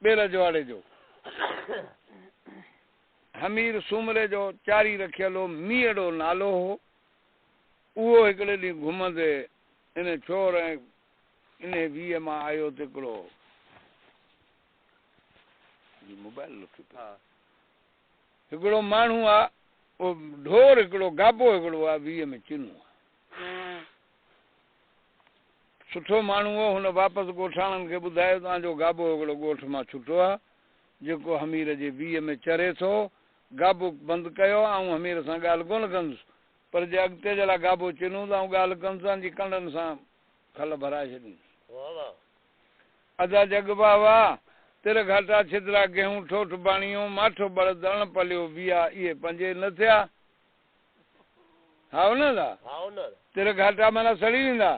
ॿे रजवाड़े जो हमीर सूमरे जो चारी रखियल हो मीअड़ो नालो हो उहो हिकिड़े ॾींहुं घुमंदे इन छोर ऐं इन 20 मां आयो त मोबाइल हिकिड़ो माण्हू आहे उहो ढोर हिकिड़ो गाबो हिकिड़ो आहे 20 में चिनो आहे सुठो माण्हू हो हुन वापसि ॻोठाणनि खे ॿुधायो तव्हांजो गाबो हिकिड़ो ॻोठ मां छुटो आहे जेको हमीर जे 20 में चरे थो गाबो बंदि कयो ऐं हमीर सां ॻाल्हि कोन कंदुसि पर जे अॻिते जे लाइ गाबो चिनूं था ऐं ॻाल्हि कनि था जी कंडनि सां खल भराए छॾींदुसि अदा जग बाबा तिर घाटा छिदरा गेहूं ठोठ बाणियूं माठो बड़ दण पलियो बिया इहे पंजे न थिया हा न दा तिर घाटा माना सड़ी वेंदा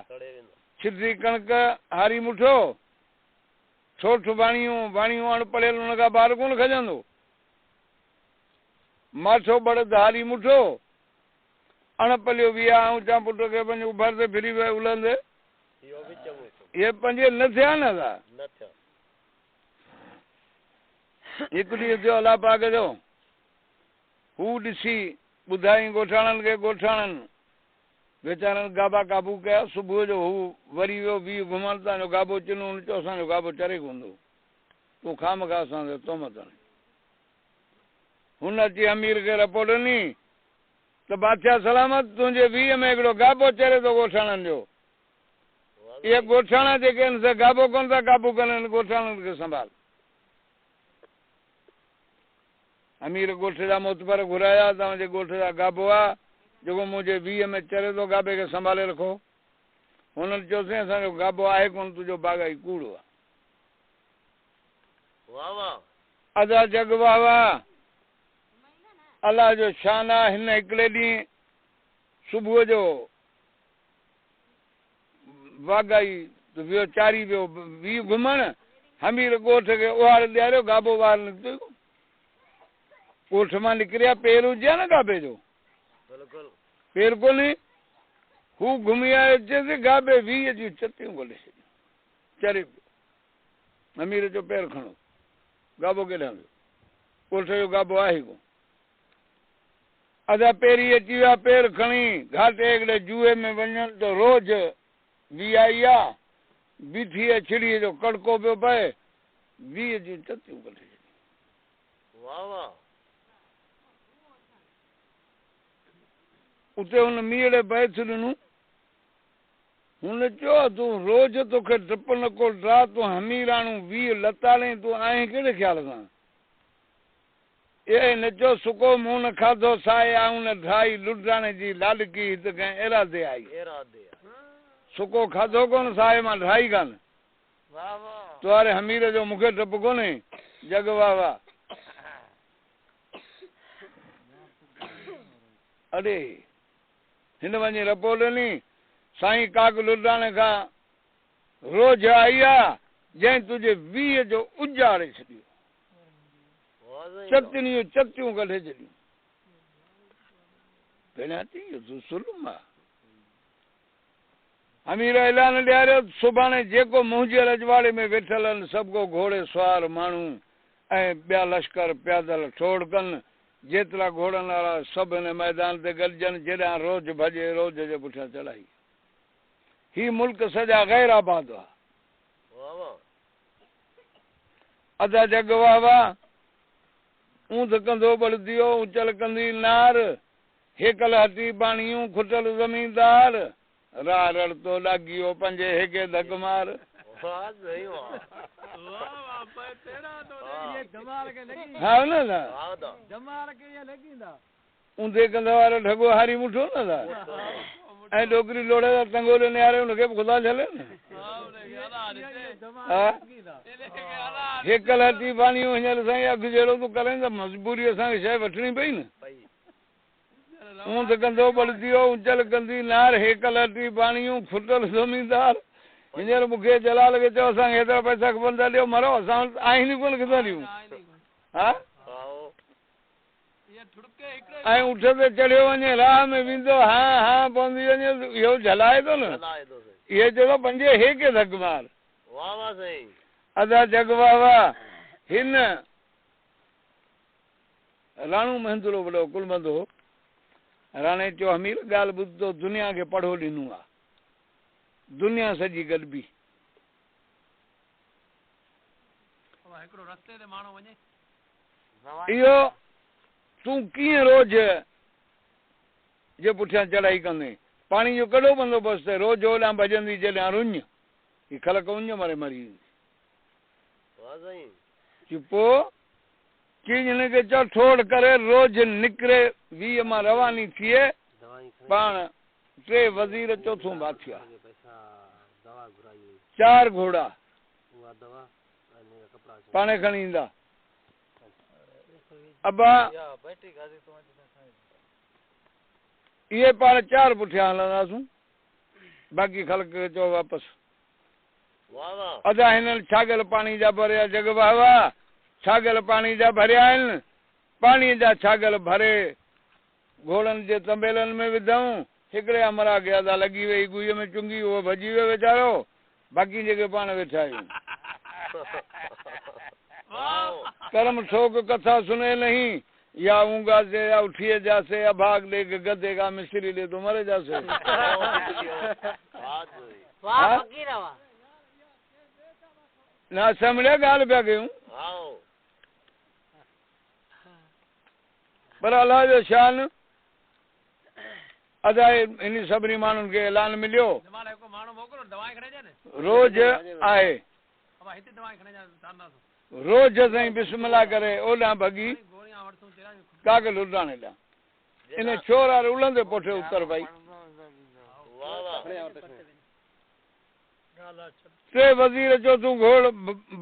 छिदरी कणक हारी मुठो ठोठ बाणियूं अणपढ़ियल हुन खां ॿार कोन खजंदो माठो बड़ हारी मुठो अणपलियो बिया ऐं चा पुट खे पंहिंजो उभरंदे फिरी वियो उलंदे इहे पंजे न थिया न दा हिकु ॾींहुं थियो अलाह पाक जो हू ॾिसी ॿुधाई ॻोठाणनि खे ॻोठाणनि वीचारनि गाबा काबू कया सुबुह जो हू वरी वियो 20 घुमण तव्हांजो गाबो चिनो हुन चयो असांजो गाबो चरे कोन थो तूं खामखा असां ते तोहमत हणी हुन अची अमीर खे रिपोर्ट ॾिनी त बादशाह सलामत तुंहिंजे 20 में हिकिड़ो गाबो चरे थो ॻोठाणनि जो इहे ॻोठाणा जेके आहिनि से गाबो कोन था काबू कनि ॻोठाणनि खे संभाल अमीर ॻोठ जा मोतबर घुराया तव्हांजे ॻोठ जा गाबो आहे जेको मुंहिंजे 20 में चरे थो गाबे खे संभाले रखो हुननि चयोसीं असांजो गाबो आहे कोन तुंहिंजो बाग़ाई कूड़ो आहे अदा जग बाबा अलाह जो शान आहे हिन हिकिड़े ॾींहुं सुबुह जो बाग़ाई वियो चारी वियो 20 घुमण हमीर ॻोठ खे उहाड़ ॾियारियो गाबो ॿाहिरि निकितो ॻोठ मां निकिरिया पेर हुजे न गाबे जो पेर कोन्हे हू घुमी आयो चएसि गाबे 20 जूं चटियूं ॻोल्हे छॾियूं चरे पियो अमीर जो पेर खणो गाबो केॾां वियो ॻोठ जो गाबो आहे कोन अदा पहिरीं अची विया पेर खणी घाटे हिकिड़े जूए में वञनि त रोज़ आई आहे बीठीअ छिड़ीअ जो कड़को पियो पए 20 जूं चटियूं ॻोल्हे छॾियूं उते हुन मीअड़े बैस ॾिनूं हुन चयो तूं रोज़ तोखे डपु न को ड्रा तूं हमीराणू 20 लताड़े तूं आहीं कहिड़े ख़्याल सां ए न चयो सुको मुंहुं न खाधो साए आऊं न ढाई लुडाणे जी लाॾकी हिते कंहिं इरादे आई सुको खाधो कोन साए मां ढाई कान तुआरे हमीर जो मूंखे डपु कोन्हे जग बाबा अड़े हिन वञी रिपोर्ट ॾिनी साईं काक लुडाणे खां रोज़ आई आहे जंहिं तुंहिंजे 20 जो उजाड़े छॾियो चटियूं चटियूं कढे छॾियूं भेण तूं सुलम आहे अमीर ऐलान ॾियारियो सुभाणे जेको मुंहिंजे रजवाड़े में वेठल आहिनि सभु को घोड़े सुवार माण्हू ऐं ॿिया लश्कर प्यादल ठोड़ कनि जेतिरा घोड़नि वारा सभु हिन मैदान ते गॾिजनि जेॾां रोज़ भॼे रोज़ जे पुठियां चढ़ाई ही मुल्क सॼा गैर आबाद हुआ अदा जग बाबा ऊंध कंदो बड़दियो उचल कंदी नार हेकल हटी बाणियूं खुटल ज़मींदार राह रड़तो लागियो पंजे हेके धक मार हा न ऊंधे कंदे वारो ढगो हारी मुठो न ऐं डोकरी लोड़े टंगोले निहारे हुनखे ख़ुदा झले न हेकल हटी बाणियूं हींअर साईं अघु जहिड़ो तूं करें त मजबूरी असांखे शइ वठणी पई न ऊंध कंदो बड़दियो उचल कंदी नार हेकल हटी बाणियूं खुटल ज़मींदार हींअर मूंखे जलाल खे चयो असांखे हेतिरा पैसा खपनि था ॾियो मरो असां वटि आहिनि कोन किथां ॾियूं हा ऐं ऊठ ते चढ़ियो वञे राह में वेंदो हा पवंदी वञे इहो झलाए थो न इहे चयो पंजे हेके धक मार अदा जग बाबा हिन राणू महंदुलो वॾो कुलबंद हो राणे चयो हमीर ॻाल्हि ॿुधो दुनिया खे पढ़ो ॾिनो आहे दुनिया सॼी गॾिबी इहो तूं कीअं रोज़ जे पुठियां चढ़ाई कंदे पाणी जो कहिड़ो बंदोबस्तु आहे रोज़ ओॾां भॼंदी जॾहिं रुञ ही ख़लक उञ मरे मरी पोइ की हिनखे चओ ठोड़ करे रोज़ निकिरे 20 मां रवानी थिए पाण 3 वज़ीर चोथों बादशाह 4 घोड़ा पाणे खणी ईंदा अबा इहे पाण 4 पुठियां हलंदासूं बाक़ी ख़लक खे चओ वापसि अदा हिननि छागल पाणी जा भरिया जग बाबा छागल पाणी जा भरिया आहिनि पाणीअ जा छागल भरे घोड़नि जे तंबेलनि में विधऊं हिकिड़े अमरा खे अदा लॻी वई गुईअ में चुंगी उहो भॼी वियो वीचारो बाक़ी जेके पाण वेठा आहियूं कर्म ठोक कथा सुने नहीं या ऊँगा से या उठिए जासे या भाग ले के गधे का मिस्त्री ले तो मरे जासे ना समझे गाल पिया कयूं पर अल्लाह जो शान अदा इन सभिनी माण्हुनि खे ऐलान मिलियो रोज़ आहे रोज़ साईं बिस्मिल्लाह करे ओॾां भॻी कागल उॾाणे ॾां इन छोर वारे उलंदे पुठे उतर पई 3 वज़ीर चो तूं घोड़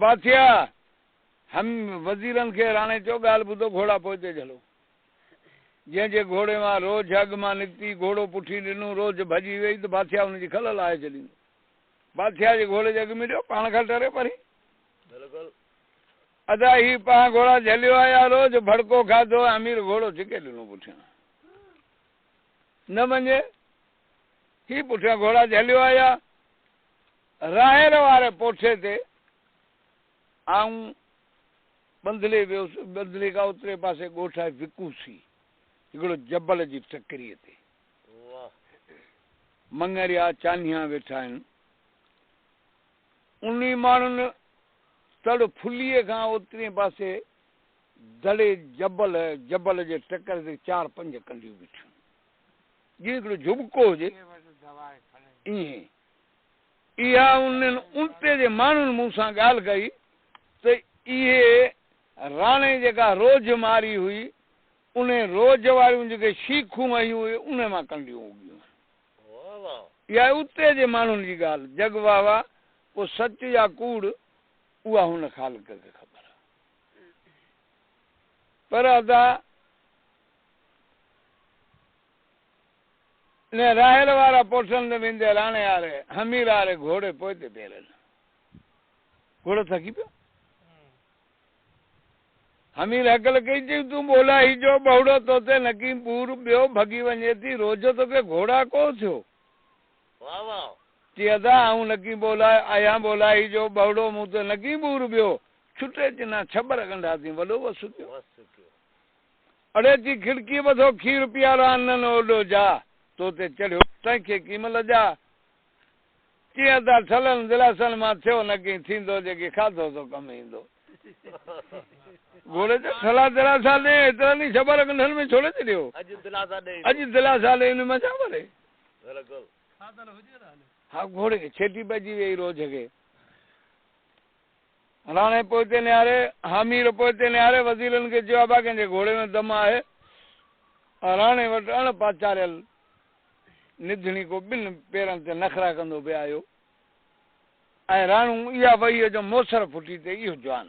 बाथिया हम वज़ीरनि खे राणे चयो ॻाल्हि ॿुधो घोड़ा पोइते झलो जंहिंजे घोड़े मां रोज़ अॻु मां निकिती घोड़ो पुठी ॾिनो रोज़ भॼी वई त बादशाह हुनजी खल लाहे छॾींदो बादशाह जे घोड़े जे अॻु में ॾियो पाण खां टरे परी अदा ही पाण घोड़ा झलियो आया रोज़ भड़को खाधो अमीर घोड़ो छिके ॾिनो पुठियां न वञे ही पुठियां घोड़ा झलियो आया राहेर वारे पोठे ते आऊं बंदले वियुसि बंदले खां उतरे पासे ॻोठ आहे विकूसी हिकिड़ो जबल जी टकरीअ ते मंगरिया चानिया वेठा आहिनि उन्ही माण्हुनि तड़ फुलीअ खां ओतिरे पासे दड़े जबल जे टकर ते 4-5 कंडियूं बीठियूं जीअं हिकिड़ो झुबको हुजे ईअं इहा उन्हनि उल्टे जे माण्हुनि मूं सां ॻाल्हि कई त इहे राणे जेका रोज़ मारी हुई उन रोज़ वारियूं जेके शीखूं आयूं हुयूं उन मां कंडियूं उगियूं इहा उते जे माण्हुनि जी ॻाल्हि जग वाह पोइ सच या कूड़ उहा हुन ख़ालिक खे ख़बर आहे पर अदा न राहेल वारा पोठनि ते वेंदे राणे वारे हमीर वारे घोड़े पोइते पेरनि घोड़ो थकी पियो हमीर हकल कई चई तूं ॿोला ही जो बहुड़ो तोते नकी पूर ॿियो भॻी वञे थी रोज़ तोखे घोड़ा को थियो चई अदा आऊं नकी ॿोला आया ॿोला ही जो बहुड़ो मूं ते नकी पूर ॿियो छुटे चिना छबर कंदा थी वॾो वसु थियो अड़े थी खिड़की मथो खीर पीआरा अननि ओॾो जा तो ते चढ़ियो तंहिंखे कीमल जा कीअं था छलनि दिलासन मां थियो न की थींदो जेके खाधो तो कमु ईंदो घोड़े ते छला दिलासा ॾे एतिरा नी छबर कंधनि में छोड़े छॾियो अॼु दिलासा ॾे हिन में छा भरे हा घोड़े खे छेटी पइजी वई रोज़ खे राणे पोइते निहारे हमीर पोइते निहारे वज़ीरनि खे चयो आहे कंहिंजे घोड़े में दम आहे राणे वटि अण पाचारियल निधणी को 2 पेरनि ते नखरा कंदो पिया आयो ऐं राणू इहा वईअ जो मोसर फुटी ते इहो जवान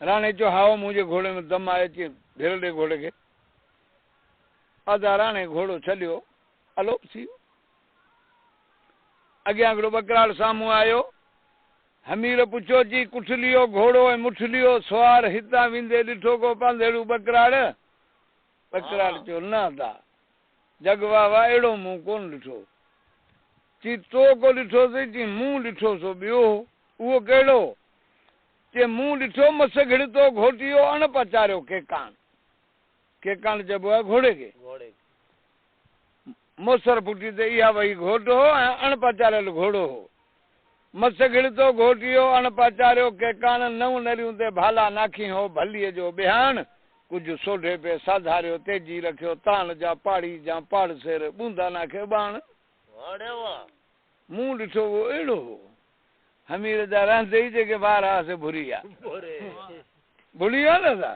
राणे चयो हाओ मुंहिंजे घोड़े में दम आहे अची ढेर ॾे घोड़े खे अदा राणे घोड़ो छॾियो अलोप थी वियो अॻियां हिकिड़ो बकराड़ साम्हूं आयो हमीर पुछियो जी कुठलियो घोड़ो ऐं मुठलियो सुवार हितां वेंदे ॾिठो को पांधेड़ू बकराड़ बकराड़ चयो न अदा जग वाह अहिड़ो मूं कोन ॾिठो चई तो को ॾिठोसीं चई मूं ॾिठो सो ॿियो वो कहिड़ो कि मूं ॾिठो मस घिड़तो घोटियो अण पचारियो केकान चइबो आहे घोड़े खे मोसर फुटी ते इहा वई घोट हो ऐं अण पचारियल घोड़ो हो मस घिड़तो घोटियो अण पचारियो केकान नव नरियूं ते भाला नाखी हो भलीअ जो बिहान कुझु सोढे पे साधारियो तेजी रखियो तान जा पाड़ी जा पाड़ सेर बूंदा नाखे बाण मूं ॾिठो वो अहिड़ो हो हमीर जा रहंदे ई जेके ॿार हुआसीं भुरी आहे भुली आहे न सा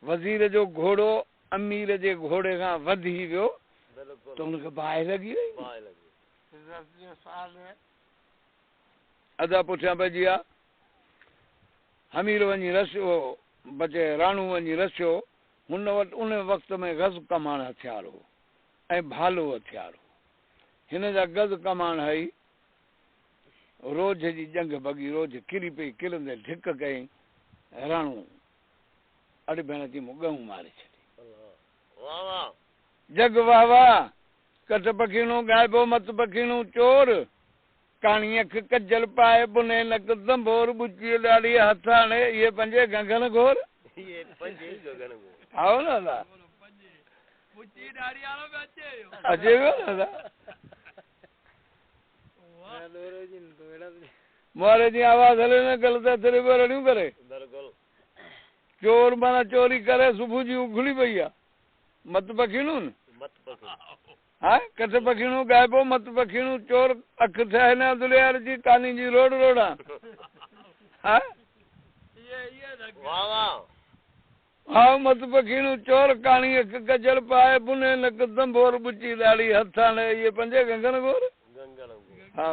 वज़ीर जो घोड़ो अमीर जे घोड़े खां वधी वियो त हुनखे बाहि लॻी वई अदा पुठियां पइजी आहे हमीर वञी रसियो बचे राणू वञी रसियो हुन वटि उन वक़्त में गज़ कमाण हथियार हो ऐं भालो हथियार हो हिन जा गज़ कमाण हई रोज़ जी जंग भॻी रोज़ किरी पई किरंदे ढिक कयईं राणू अॾ भेण जी मूं ॻऊं मारे छॾी जग वाह वाह कट पखीणो गाइबो मत पखीणो चोर काणी अख कजल पाए बुने नक दंभोर ॿुची ॾाढी हथ हाणे इहे पंजे गंगन घोर आओ न दादा अचे वियो न दादा मोरे जी आवाज़ हले न गलत थिए पियो रड़ियूं करे चोर माना चोरी करे सुबुह जी उखड़ी पई आहे मत पखीणो न हा कट पखीणो गाइबो मत पखीणो चोर अख थिया न दुलियार जी कानी जी रोड रोडा हा हा मत पखीणो चोर काणी अख कजल पाए बुने नक दंभोर ॿुची ॾाढी हथ हाणे इहे पंजे गंगन घोर हा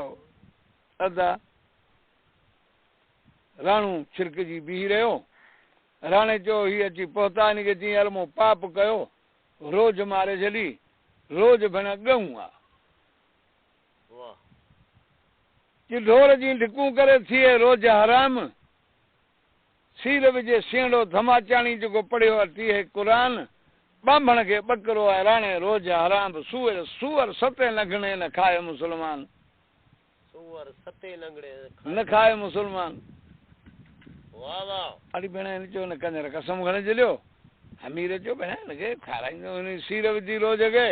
अदा राणू छिरकजी बीह रहियो राणे चयो हीअ अची पहुता हिन खे चई हल मूं पाप कयो रोज़ मारे छॾी रोज़ भेण ॻऊं आहे चिढोर जी ढिकूं करे थिए रोज़ हराम सीर विझे सीणो धमाचाणी जेको पढ़ियो आहे टीह क़ुरान ॿांभण खे ॿकरो आहे राणे रोज़ हराम सूअर सते लंघणे न खाए मुस्लमान न खाए मुस्लमान अड़ी भेण हिन चयो न कंजर कसम खणे झलियो हमीर चयो भेण हिनखे खाराईंदो हिन सीर विझी रोज़ खे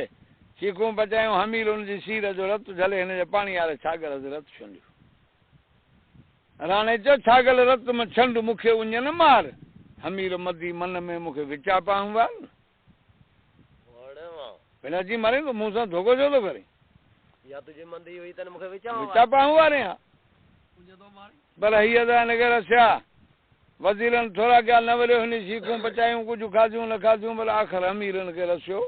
चीकूं पचायूं हमीर हुनजी सीर जो रत झले हिन जे पाणी वारे छागल जो रत छंडियो राणे चयो छागल रत में छंड मूंखे उञ न मार हमीर मदी मन में मूंखे विचापा हुआ भेण अची मारे तो मूं सां धोखो छो थो करे विचापा हुआ रे भला हीअ त हिनखे रसिया वज़ीरनि थोरा कया न वरियो हिन सीखूं पचायूं कुझु खाधियूं न खाधियूं भला आख़िर अमीरनि खे रसियो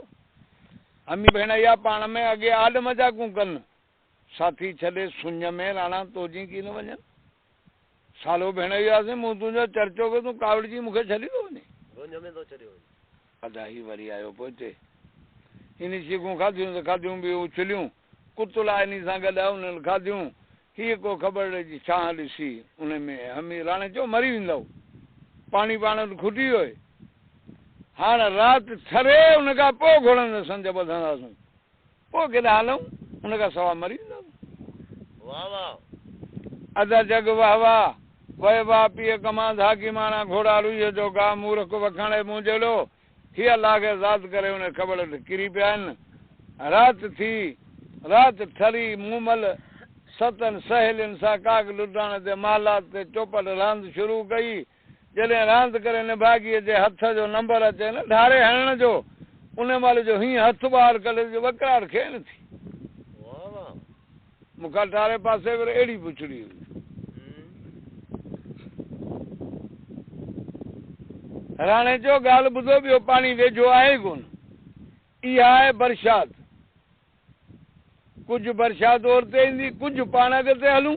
अमी भेण इहा पाण में अॻे आॾ मज़ाकूं कनि साथी छॾे सुञ में राणा तोजी की न वञनि सालो भेण वियासीं मूं तुंहिंजो चर्चो कयो तूं कावड़जी मूंखे छॾी थो वञे अदा ही वरी आयो पोइ हिते इन सीखूं खाधियूं त खाधियूं बि उछलियूं कुतुला इन सां गॾु उन्हनि खाधियूं हीअ को ख़बर जी छां ॾिसी उन में हमी राणे चयो मरी वेंदव पाणी पाण खुटी वियो हाणे राति थरे उन खां पोइ घोड़नि संज ॿधंदासीं पोइ केॾा हलूं उन खां सवाइ मरी वेंदा अदा जग वाह वाह वह वाह पीअ कमा धाकी माना घोड़ा रुईअ जो गा मूर्ख वखाणे मूं जहिड़ो हीअ लागे ज़ात करे उन ख़बर किरी पिया आहिनि राति ठरी मूमल सतनि सहेलियुनि सां काग लुटाइण ते मालात ते चौपट रांदि शुरू कई जॾहिं रांदि करे निभागीअ जे हथ जो नंबर अचे न ढारे हणण जो उन महिल जो हीअं हथु ॿाहिरि करे जो वकरार खे न थी मूंखां ठारे पासे वरी अहिड़ी पुछड़ी हुई राणे चयो ॻाल्हि ॿुधो ॿियो पाणी वेझो आहे कोन इहा आहे बरसाति कुझु बरसाति ओर ते ईंदी कुझु पाण अॻिते हलूं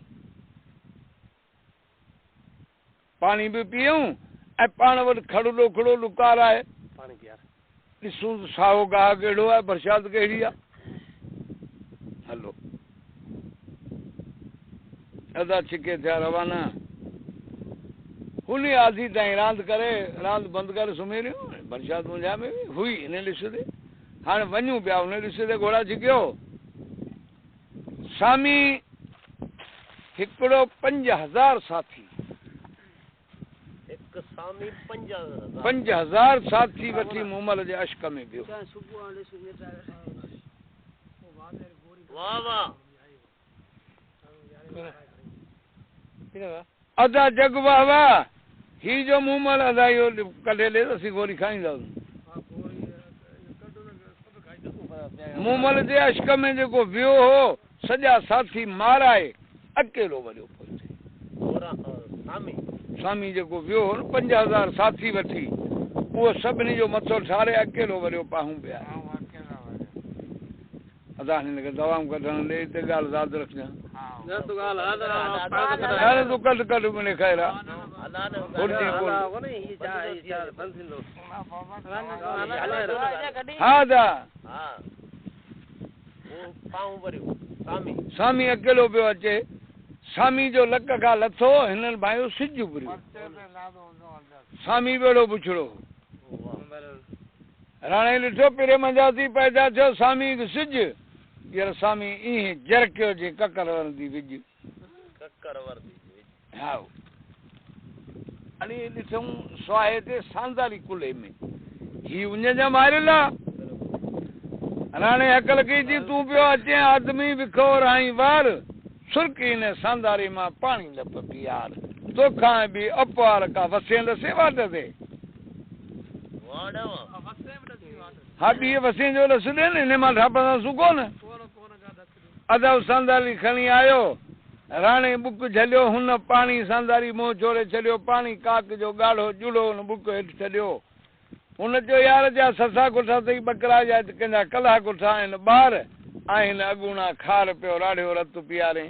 पाणी बि पीऊं ऐं पाण वटि खड़ो खड़ो कार आहे ॾिसूं साओ गाह कहिड़ो आहे बरसाति कहिड़ी आहे हलो अदा छिके थिया रवाना हुन आधी ताईं रांदि करे रांदि बंदि करे सुम्ही रहियूं बरसाति मुंहिंजा में बि हुई हिन ॾिस ते हाणे वञूं पिया हुन ॾिस ते घोड़ा छिकियो सामी हिकिड़ो 5000 साथी, एक सामी 5000 5000 साथी वठी मूमल जे अश्क में वियो। वाह वाह अदा जग वाह वाह, ही जो मूमल अदा इहो कढे ले असीं गोरी खाईंदासीं। मूमल जे अश्क में जेको वियो हो, सॼा साथी माराए अकेलो वञो सामी स्वामी जेको वियो हो न 5000 साथी वठी, उहो सभिनी जो मथो ठारे अकेलो वरियो पाहूं पिया। अदा हिनखे दवाऊं कढण ॾे ते ॻाल्हि यादि रखजांइ। तूं कढ कढ मुंहिंजे ख़ैर हा दा स्वामी अकेलो पियो अचे। स्वामी जो लक खां लथो, हिननि भाइयो सिज उभरियो। स्वामी बेड़ो पुछड़ो राणे ॾिठो पिरे मंझाती पैदा थियो स्वामी सिज, हींअर स्वामी ईअं जरकियो जे ककर वरंदी विझ। हा हाणे ॾिठूं सुहाए ते सांदारी कुले में ही उन जा मारियल आहे। राणे अकल कई थी तूं पियो अचे आदमी विखोर आई वार, सुरकी ने सांदारी मां पाणी न पियार, तोखां बि अपवार का वसेंदसि वाट ते। हा ॿी वसे जो लस ॾे न, हिन मां ठापंदासूं कोन। अदब सांदारी खणी आयो, राणे बुक झलियो, हुन पाणी सांदारी मुंहुं छोड़े छॾियो, पाणी काक जो ॻाढ़ो जुड़ो हुन बुक हेठि छॾियो। हुन चयो यार जा ससा कोठा अथई ॿकरा जा कंहिंजा कल्हा कोठा आहिनि, ॿार आहिनि अगूणा खार पियो राड़ियो रत पीआरे।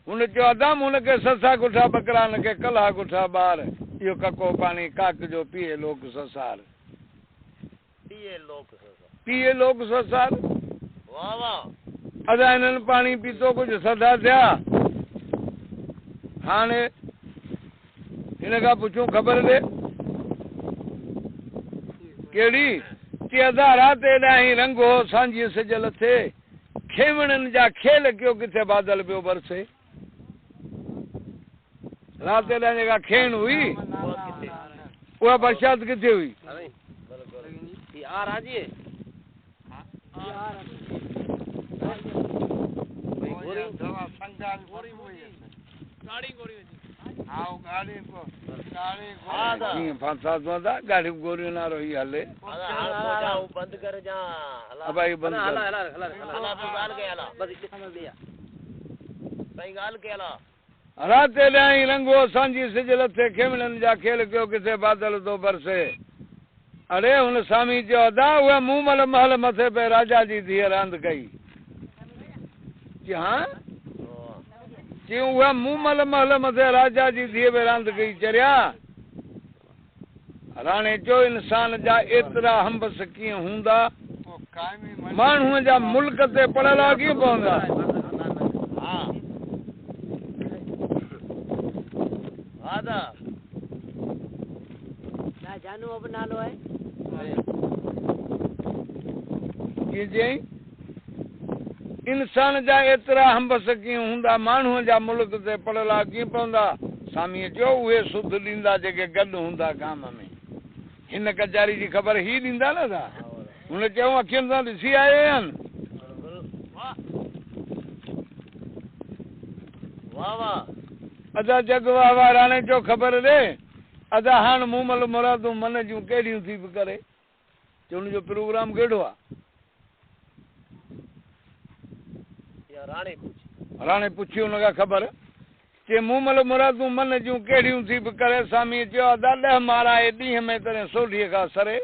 हुन चयो अदाम हुनखे ससा कोठा ॿकरा, हिनखे कल्हा कोठा ॿार, इहो कको पाणी काक जो पीए लोक ससार, पीए लोक ससार। वाह वाह अदा हिननि पाणी पीतो, कुझु सदा थिया। हाणे हिन खां पुछूं ख़बर ॾे कहिड़ी? कि अदा राति हेॾां रंगो सांझी सिजल थे, खेवणनि जा खेल कयो किथे बादल पियो बरसे। राति हेॾां जेका खेण हुई उहा बरसात किथे हुई? गाड़ी गोरियूं ना रही हले बंद कर जा भाई बंद रात ॾाई रंगो सांझी सिजल थे, खेमणनि जा खेल कयो किथे बादल तो बरसे। अरे हुन स्वामी चयो अदा उहा मूमल महल मथे पे राजा जी धीअ रांदि कई। हाँ क्यों हुआ मूमल महल मथे राजा जी धीअ पे रांदि कई चरिया। राणे चयो इंसान जा एतिरा हंबस कीअं हूंदा, माण्हूअ जा मुल्क ते पढ़ियला कीअं पवंदा। जानू अब नालो है इंसान जा एतिरा हंबस कीअं हूंदा, माण्हूअ जा मुल्क ते पढ़ियला कीअं पवंदा। स्वामीअ चयो उहे सुध ॾींदा जेके गॾु हूंदा काम में। हिन कचारी जी ख़बर ही ॾींदा न था। हुन चयो अखियुनि सां ॾिसी आया आहिनि। अदा जग वाह वाह राणे चयो ख़बर ॾे। अदा हाणे मूमल मुरादूं मन जूं कहिड़ियूं थी बि करे, चयो हुनजो प्रोग्राम कहिड़ो आहे? राणे पुछी हुन खां ख़बर कि मूमल मुरादूं मन जूं कहिड़ियूं थी बि करे। स्वामी चयो अदा 10 माराए ॾींहं में तॾहिं सोढीअ खां सरे,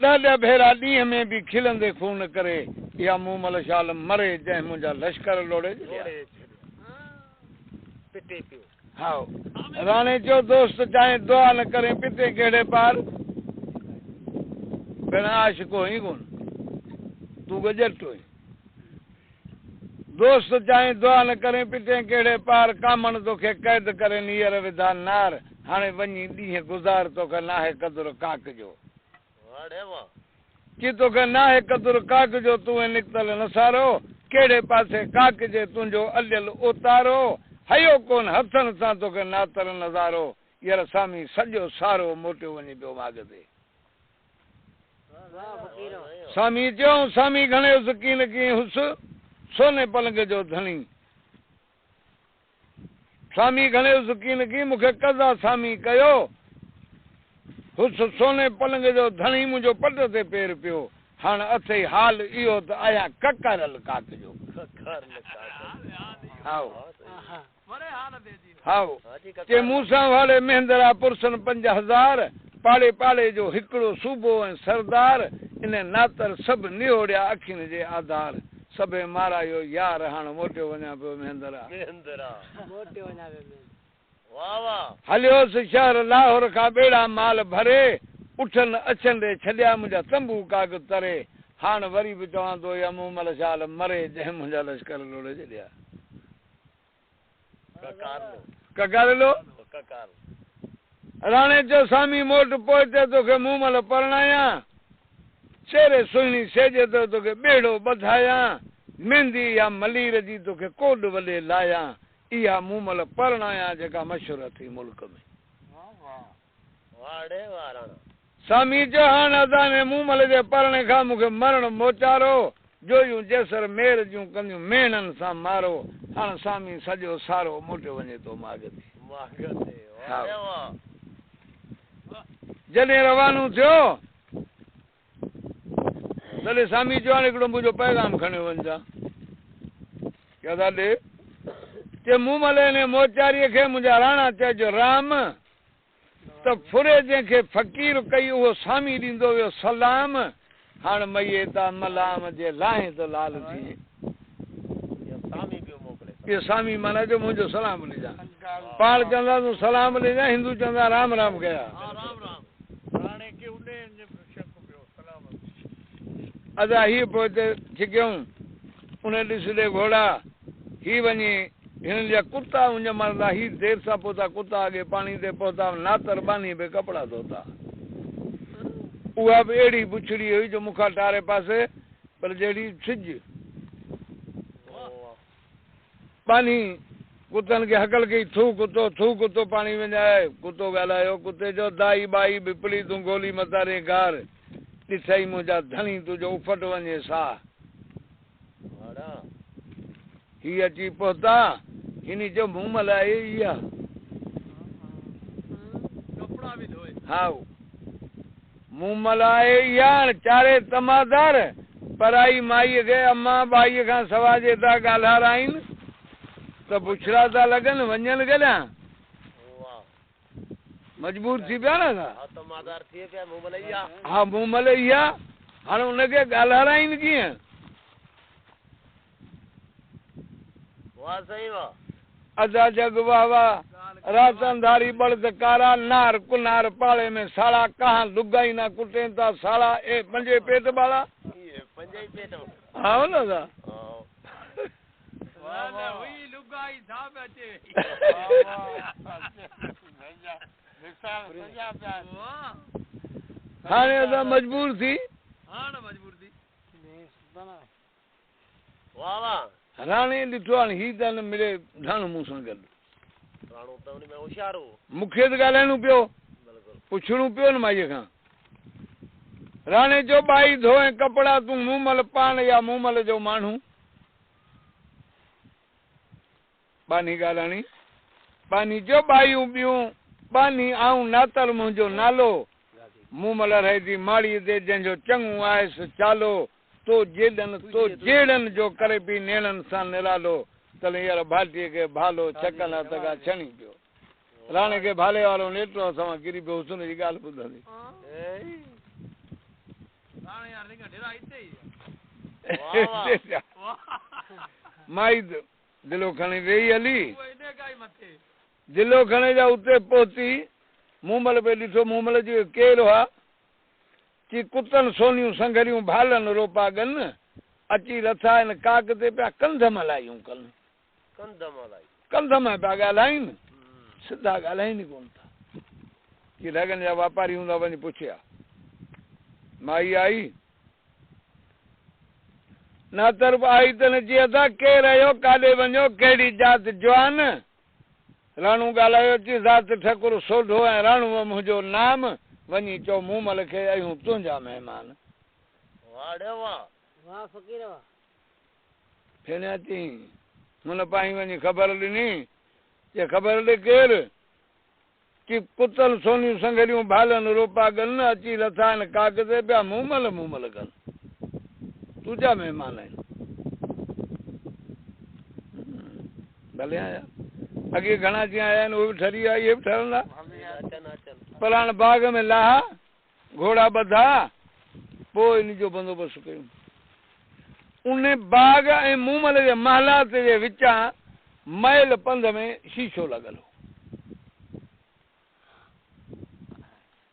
10 भेरा ॾींहं में बि खिलंदे खून करे, इहा मूमल शाल मरे जंहिं मुंहिंजा लश्कर लोड़े। हा राणे चयो दोस्त चाहे दुआ न करे पिते कहिड़े पार, भेण आशिको ई कोन तूं गजट हुई। दोस्त चाहे दुआ न करे पिते कहिड़े पार, कामण तोखे क़ैद करे नीयर विधा नार। हाणे वञी ॾींहं गुज़ार तोखे नाहे क़दुरु काक जो, कि तोखे नाहे क़दुरु काक जो, तूं निकतल नसारो केड़े पासे काक जे तुंहिंजो अलियल उतारो हयो कोन हथन सां तोखे नातर नज़ारो यार सामी सॼो सारो मोटियो वञे पियो माग ते सामी चयो सामी घणे हुस कीन कीअं हुस सोने पलंग जो धणी सामी घणे हुस कीन की मूंखे कज़ा सामी कयो हुस सोने पलंग जो धणी मुंहिंजो पट ते पेर पियो हाणे अथई हाल इहो त आया ककरल काक जो हाओ के मूंसां वाले महेंद्रा पुरसन 5000 पाड़े पाड़े जो हिकिड़ो सूबो ऐं सरदार इन नातर सभु निहोड़िया अखियुनि जे आधार सभे मारायो यार हाणे मोटियो वञा पियो महेंद्रा हलियोसि शहर लाहौर खां ॿेड़ा माल भरे उठनि अचनि छॾिया मुंहिंजा तंबू काग तरे हाणे वरी बि चवां थो या मूं महिल शाल मरे जंहिं मुंहिंजा लश्कर लोड़े छॾिया ककारलो राणे चयो सामी मोट पहुचे तोखे मूं महिल परणाया शेरे सुहिणी सेजे ते तोखे ॿेड़ो ॿधाया मेहंदी या मलीर जी तोखे कोड वले लाया इहा मूं महिल परणाया जेका मशहूर थी मुल्क में सामी जो हाणे अदाने मूं महिल जे परणे खां मूंखे मरण मोचारो जोयूं जेसर मेर जूं कंदियूं मेणनि सां मारो हाणे सामी सॼो सारो मोटियो वञे थो माग ते जॾहिं रवानो थियो तॾहिं सामी चयो हाणे हिकिड़ो मुंहिंजो पैगाम खणियो वञा क्या दादे के मूं महिल हिन मोचारीअ खे मुंहिंजा राणा चइजो राम त फुरे जंहिंखे फ़क़ीर कई उहो सामी ॾींदो वियो सलाम हाणे मईए ता मलाम जे लाहे त लाल थी इहो सामी माना जो मुंहिंजो सलाम ॾिजां पाण चवंदा तूं सलाम ॾिजां हिंदू चवंदा राम राम कया अदा हीअ पोइ हिते छिकियऊं उन ॾिस ॾे घोड़ा ही वञी हिननि जा कुता उन मरदा ही देर सां पहुता कुता अॻे पाणी ते पहुता नातर बानी बि कपिड़ा धोता उहा बि अहिड़ी बुछड़ी हुई जो मूंखां टारे पासे पर जहिड़ी सिज पानी कुतनि खे हकल कई थू कुतो पाणी विञाए कुतो ॻाल्हायो कुते जो दाई बाई बिपली तूं गोली मतारे गार ॾिसई मुंहिंजा धणी तुंहिंजो उफट वञे साह ही अची पहुता हिन जो मूं महिल आहे इहा हा मूं महिल आहे इहा चारे तमादार पराई माईअ खे अम्मा बाईअ खां सवा जे था ॻाल्हाराइनि त बुछड़ा था लॻनि वञनि केॾां मजबूर थी पिया न हा मूं महिल इहा हाणे हुनखे ॻाल्हाराइनि कीअं अदा जग वाह वाह रातनधारी बड़द कारा नार कुनार पाड़े में साड़ा कहाँ लुगाई ना कुटे था साड़ा ए पंजे पेट वाला हाँ ना दा हाणे अदा मजबूर थी वाह वाह राणे ॾिठो हाणे ही त न मिले ढाणो मूं सां गॾु मूंखे त ॻाल्हाइणो पियो पुछणो पियो न माईअ खां राणे जो बाई धोए कपिड़ा तूं मूं महिल पाण या मूं महिल जो माण्हू बानी ॻाल्हाइणी बानी जो बायूं ॿियूं बानी आऊं नातर मुंहिंजो नालो मूं महिल रहे थी माड़ीअ ते जंहिंजो चङो आयसि चालो तो जेड़न जो करे पी नेणनि सां निरालो तले यार भाटीअ खे भालो छकल तका छणी पियो राणे खे भाले वारो नेटो असां किरी पियो हुसन जी ॻाल्हि ॿुधंदी माई दिलो खणी वेही हली दिलो खणे जा उते पहुती मूं महिल पे ॾिठो मूं महिल जी केरु हुआ कि कुतनि सोनियूं संघरियूं भालनि रोपा गन अची रथा आहिनि काक ते पिया कंध मलायूं कंध में पिया ॻाल्हाइनि सिधा ॻाल्हाइनि कोन था कि रगनि जा वापारी हूंदा वञी पुछिया माई आई ना तरफ आई तन जी था के रहो काडे वञो केड़ी जात जवान राणू ॻाल्हायो ची ज़ात ठकुर सोढो ऐं राणू मुंहिंजो नाम वञी चओ मूमल खे आहियूं तुंहिंजा महिमान वाह फकीर वाह फेणिया चई हुन पाई वञी ख़बर ॾिनी जे ख़बर ॾे केरु कि कुतल सोनियूं संगरियूं भालनि रोपा गन अची लथा आहिनि कागज़ पिया मूमल मूमल गन तुंहिंजा महिमान आहिनि भले आया अॻे घणा जीअं आया आहिनि उहे बि ठरी विया इहे बि ठरंदा फलाण बाग में लाहा घोड़ा ॿधा पोइ इन जो बंदोबस्तु कयूं उन बाग ऐं मूमल जे महलात जे विचां मैल पंध में शीशो लॻल हो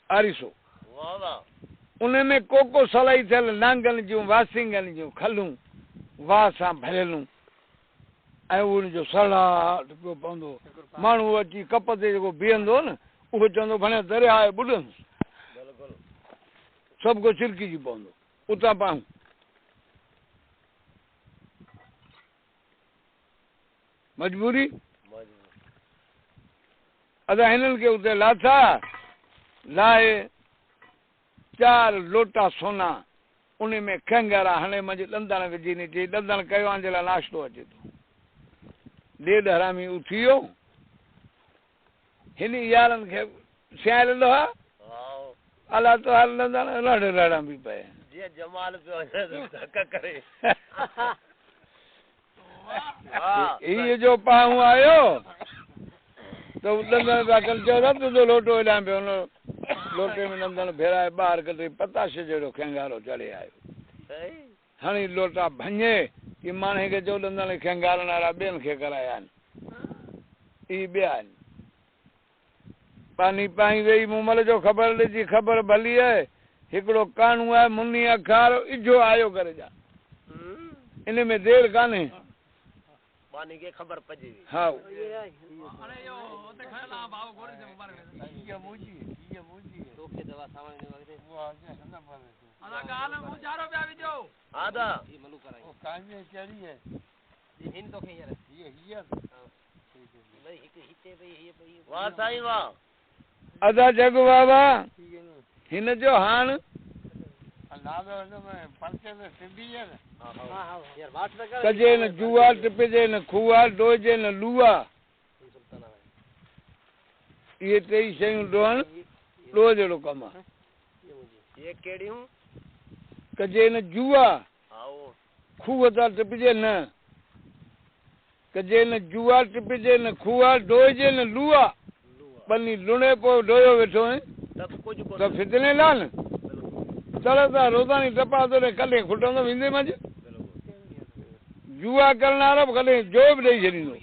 आरिसो उन में कोको सलाई थियल नांगनि जूं वासिंगनि जूं खलूं वाह सां भरियलूं ऐं उनजो सड़ाट पियो पवंदो माण्हू अची कप ते जेको बीहंदो न उहो चवंदो भणे दरिया आहे ॿुॾंदुसि सभु को छिरकिजी पवंदो उतां पाऊं मजबूरी अदा हिननि खे उते लाथा लाहे 4 लोटा सोना उन में खंगारा हाणे मुंहिंजे ॾंदण विझी नी चई ॾंदण कयो जे लाइ नाश्तो अचे थो ॾेढ हरामी उथी वियो हिन यारनि खे सियारंदो आहे अला तो हल ॾंदण रड़ रड़ बि पए जमाल करे इहो जो पाऊं आयो त ॾंदण पिया कनि चयो तुंहिंजो लोटो हेॾां पियो हुन लोटे में ॾंदण भेराए ॿाहिरि कढी पताशे जहिड़ो खंगारो चढ़े आयो हाणे लोटा भञे कि माणे खे चओ ॾंदण खंगारण वारा ॿियनि खे कराया आहिनि इहे ॿिया आहिनि पानी पाई वेही मूमल जो ख़बर ॾिजी ख़बर भली आहे हिकिड़ो कानू आहे मुनी अखार इजो आयो करे जा इन में देर कान्हे पानी के खबर पजी हा अरे यो ओते खला भाव गोरी से मुबारक ये मुजी तोखे दवा सामान ने वगरे वो आ गया ना पर आदा गाल मुजारो पे आवी जो आदा ये मलू कराई ओ काने चढ़ी है ये हिन तोखे यार ये भाई हिते भाई ये भाई वाह साईं वाह अदा जग बाबा हिन जो हाण कजे न जुआ टिपजे न खुआ डोजे न लुआ इहे 3 शयूं डोहण डो जहिड़ो कमु आहे कजे न जुआ खूह था टिपजे न कजे न जुआ टिपजे न खुआ डोजे न लुआ बनी लुणे पोइ डोयो वेठो है त फितने लाल चलता रोज़ानी टपा तो कॾहिं खुटंदो वेंदे मज जुआ करण वारो कॾहिं जो बि ॾेई छॾींदो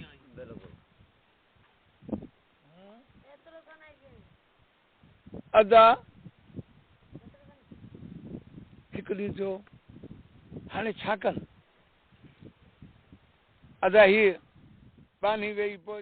अदा हिकु ॾींहुं थियो हाणे छा कनि अदा हीअ पानी वेही पोइ